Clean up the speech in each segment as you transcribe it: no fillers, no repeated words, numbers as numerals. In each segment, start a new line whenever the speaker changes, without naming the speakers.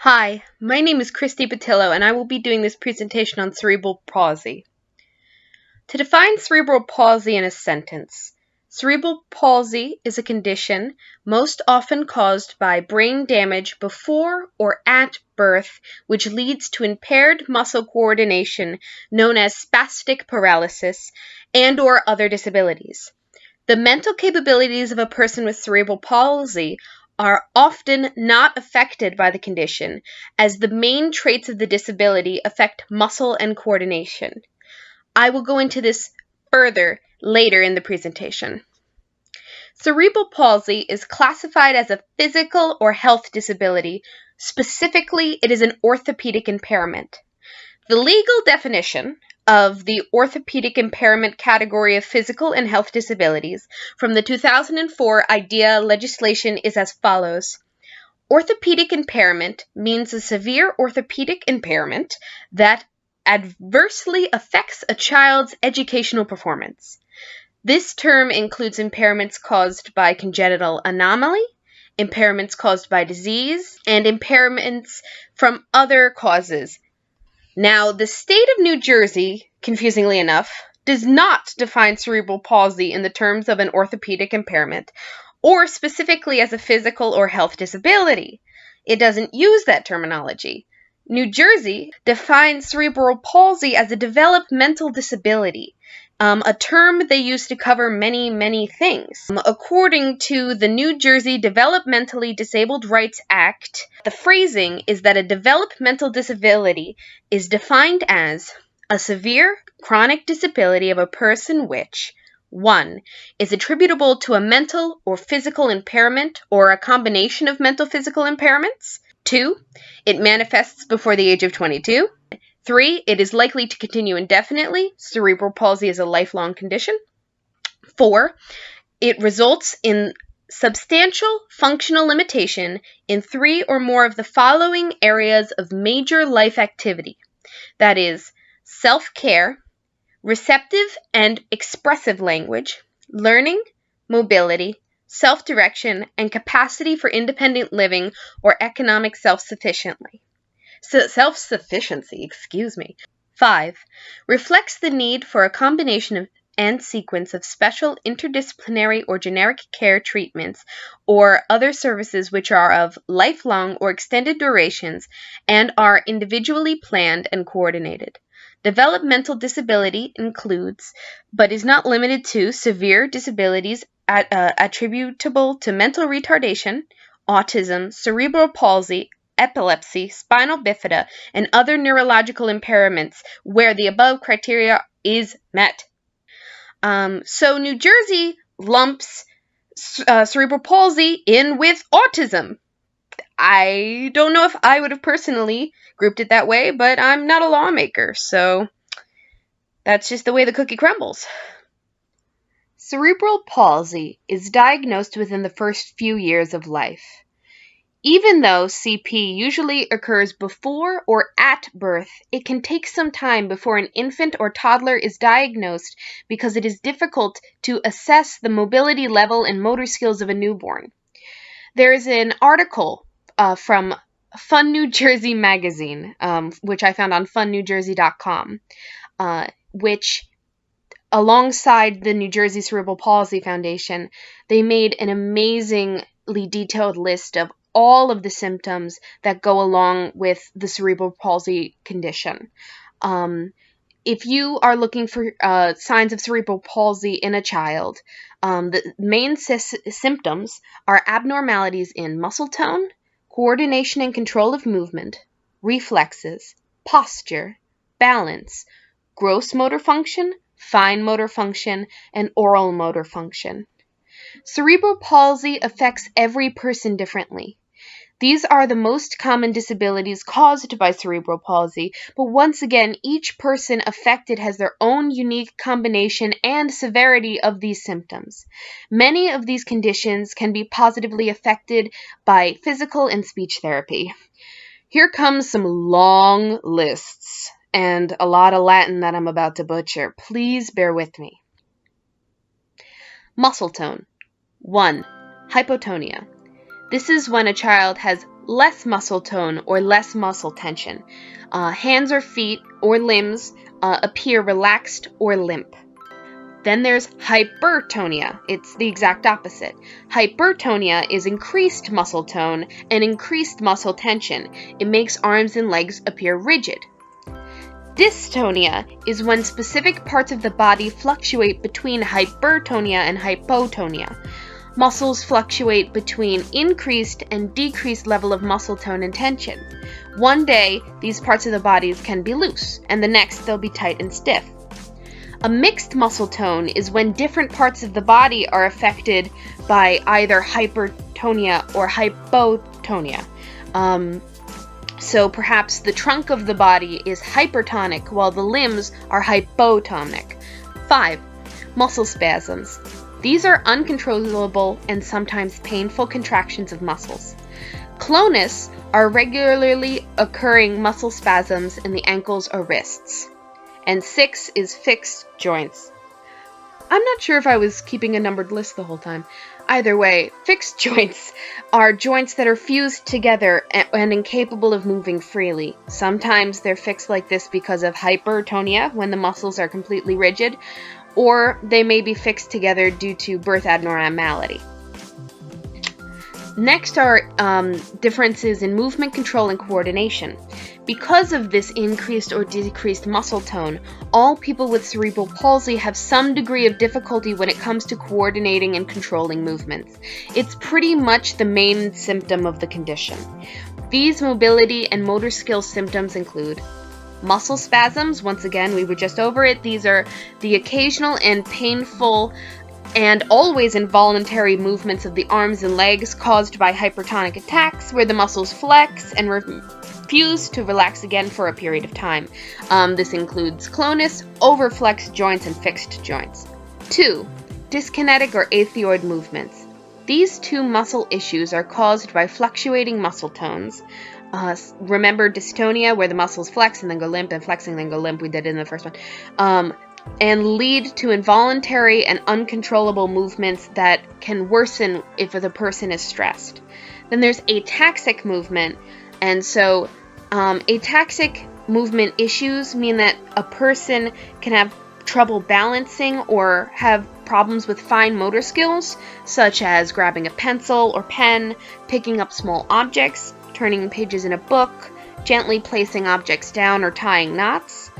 Hi, my name is Petillo, and I will be doing this presentation on cerebral palsy. To define cerebral palsy in a sentence, cerebral palsy is a condition most often caused by brain damage before or at birth, which leads to impaired muscle coordination known as spastic paralysis and/or other disabilities. The mental capabilities of a person with cerebral palsy are often not affected by the condition, as the main traits of the disability affect muscle and coordination. I will go into this further later in the presentation. Cerebral palsy is classified as a physical or health disability. Specifically, it is an orthopedic impairment. The legal definition of the orthopedic impairment category of physical and health disabilities from the 2004 IDEA legislation is as follows. Orthopedic impairment means a severe orthopedic impairment that adversely affects a child's educational performance. This term includes impairments caused by congenital anomaly, impairments caused by disease, and impairments from other causes. Now, the state of New Jersey, confusingly enough, does not define cerebral palsy in the terms of an orthopedic impairment or specifically as a physical or health disability. It doesn't use that terminology. New Jersey defines cerebral palsy as a developmental disability, a term they use to cover many things. According to the New Jersey Developmentally Disabled Rights Act, the phrasing is that a developmental disability is defined as a severe chronic disability of a person which 1. Is attributable to a mental or physical impairment or a combination of mental physical impairments. 2. It manifests before the age of 22. 3. It is likely to continue indefinitely. Cerebral palsy is a lifelong condition. 4. It results in substantial functional limitation in 3 or more of the following areas of major life activity. That is, self-care, receptive and expressive language, learning, mobility, self-direction, and capacity for independent living or economic self-sufficiency. 5. Reflects the need for a combination of and sequence of special interdisciplinary or generic care treatments or other services which are of lifelong or extended durations and are individually planned and coordinated. Developmental disability includes, but is not limited to, severe disabilities attributable to mental retardation, autism, cerebral palsy, epilepsy, spinal bifida, and other neurological impairments where the above criteria is met. So New Jersey lumps cerebral palsy in with autism. I don't know if I would have personally grouped it that way, but I'm not a lawmaker, so that's just the way the cookie crumbles. Cerebral palsy is diagnosed within the first few years of life. Even though CP usually occurs before or at birth, it can take some time before an infant or toddler is diagnosed because it is difficult to assess the mobility level and motor skills of a newborn. There is an article from Fun New Jersey magazine, which I found on funnewjersey.com, which alongside the New Jersey Cerebral Palsy Foundation, they made an amazingly detailed list of all of the symptoms that go along with the cerebral palsy condition. If you are looking for signs of cerebral palsy in a child, the main symptoms are abnormalities in muscle tone, coordination and control of movement, reflexes, posture, balance, gross motor function, fine motor function, and oral motor function. Cerebral palsy affects every person differently. These are the most common disabilities caused by cerebral palsy, but once again, each person affected has their own unique combination and severity of these symptoms. Many of these conditions can be positively affected by physical and speech therapy. Here comes some long lists and a lot of Latin that I'm about to butcher. Please bear with me. Muscle tone. 1. Hypotonia. This is when a child has less muscle tone or less muscle tension. Hands or feet or limbs appear relaxed or limp. Then there's hypertonia. It's the exact opposite. Hypertonia is increased muscle tone and increased muscle tension. It makes arms and legs appear rigid. Dystonia is when specific parts of the body fluctuate between hypertonia and hypotonia. Muscles fluctuate between increased and decreased level of muscle tone and tension. One day, these parts of the body can be loose, and the next they'll be tight and stiff. A mixed muscle tone is when different parts of the body are affected by either hypertonia or hypotonia. So perhaps the trunk of the body is hypertonic while the limbs are hypotonic. 5. Muscle spasms. These are uncontrollable and sometimes painful contractions of muscles. Clonus are regularly occurring muscle spasms in the ankles or wrists. And 6 is fixed joints. I'm not sure if I was keeping a numbered list the whole time. Either way, fixed joints are joints that are fused together and incapable of moving freely. Sometimes they're fixed like this because of hypertonia, when the muscles are completely rigid, or they may be fixed together due to birth abnormality. Next are differences in movement control and coordination. Because of this increased or decreased muscle tone, all people with cerebral palsy have some degree of difficulty when it comes to coordinating and controlling movements. It's pretty much the main symptom of the condition. These mobility and motor skill symptoms include muscle spasms. Once again, we were just over it. These are the occasional and painful and always involuntary movements of the arms and legs caused by hypertonic attacks where the muscles flex and refuse to relax again for a period of time. This includes clonus, overflexed joints, and fixed joints. 2. Dyskinetic or atheroid movements. These two muscle issues are caused by fluctuating muscle tones. Remember dystonia, where the muscles flex and then go limp, and flexing and then go limp. We did it in the first one. And lead to involuntary and uncontrollable movements that can worsen if the person is stressed. Then there's ataxic movement, and so ataxic movement issues mean that a person can have trouble balancing or have problems with fine motor skills, such as grabbing a pencil or pen, picking up small objects, turning pages in a book, gently placing objects down, or tying knots.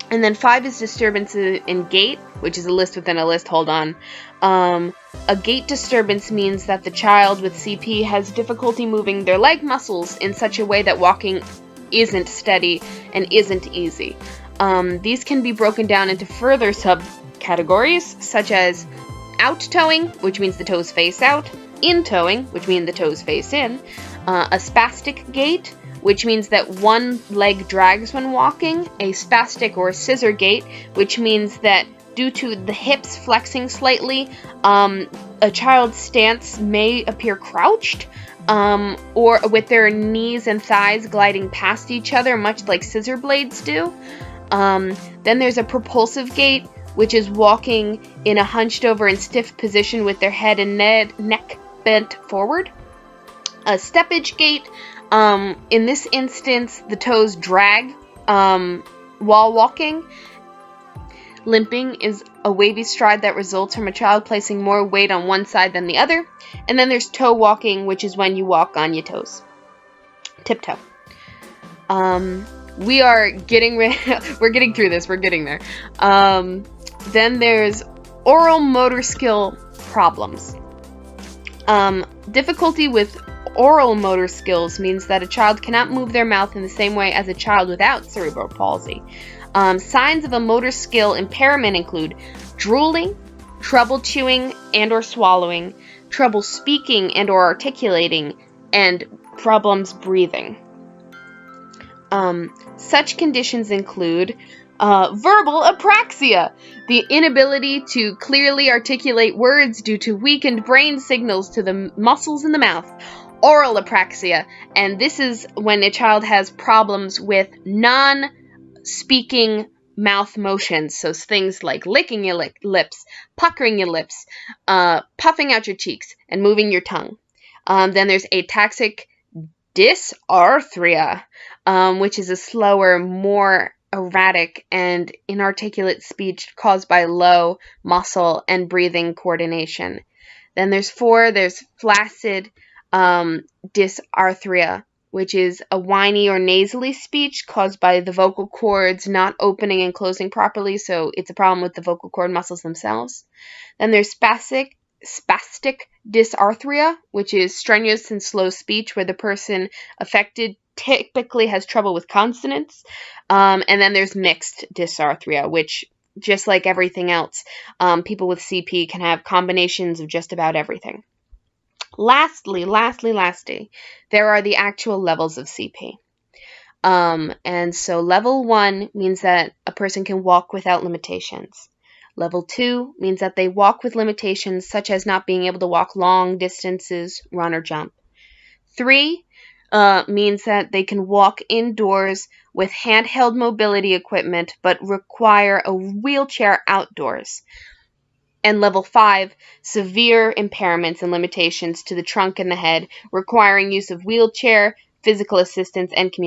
And then 5 is disturbances in gait, which is a list within a list. Hold on. A gait disturbance means that the child with CP has difficulty moving their leg muscles in such a way that walking isn't steady and isn't easy. These can be broken down into further subcategories, such as out-toeing, which means the toes face out, in-toeing, which means the toes face in, a spastic gait, which means that one leg drags when walking, a spastic or scissor gait, which means that due to the hips flexing slightly, a child's stance may appear crouched, or with their knees and thighs gliding past each other, much like scissor blades do. Then there's a propulsive gait, which is walking in a hunched over and stiff position with their head and neck bent forward. A steppage gait. In this instance, the toes drag while walking. Limping is a wavy stride that results from a child placing more weight on one side than the other. And then there's toe walking, which is when you walk on your toes. Tiptoe. We are getting we're getting through this. We're getting there. Then there's oral motor skill problems. Difficulty with oral motor skills means that a child cannot move their mouth in the same way as a child without cerebral palsy. Signs of a motor skill impairment include drooling, trouble chewing and or swallowing, trouble speaking and or articulating, and problems breathing. Such conditions include verbal apraxia, the inability to clearly articulate words due to weakened brain signals to the muscles in the mouth. Oral apraxia, and this is when a child has problems with non-speaking mouth motions, so things like licking your lips, puckering your lips, puffing out your cheeks, and moving your tongue. Then there's ataxic dysarthria, which is a slower, more erratic and inarticulate speech caused by low muscle and breathing coordination. Then there's flaccid dysarthria, which is a whiny or nasally speech caused by the vocal cords not opening and closing properly, so it's a problem with the vocal cord muscles themselves. Then there's spastic dysarthria, which is strenuous and slow speech where the person affected typically has trouble with consonants. And then there's mixed dysarthria, which, just like everything else, people with CP can have combinations of just about everything. Lastly, there are the actual levels of CP. And so level 1 means that a person can walk without limitations. Level 2 means that they walk with limitations such as not being able to walk long distances, run, or jump. 3 means that they can walk indoors with handheld mobility equipment but require a wheelchair outdoors. And level 5, severe impairments and limitations to the trunk and the head, requiring use of wheelchair, physical assistance, and communication.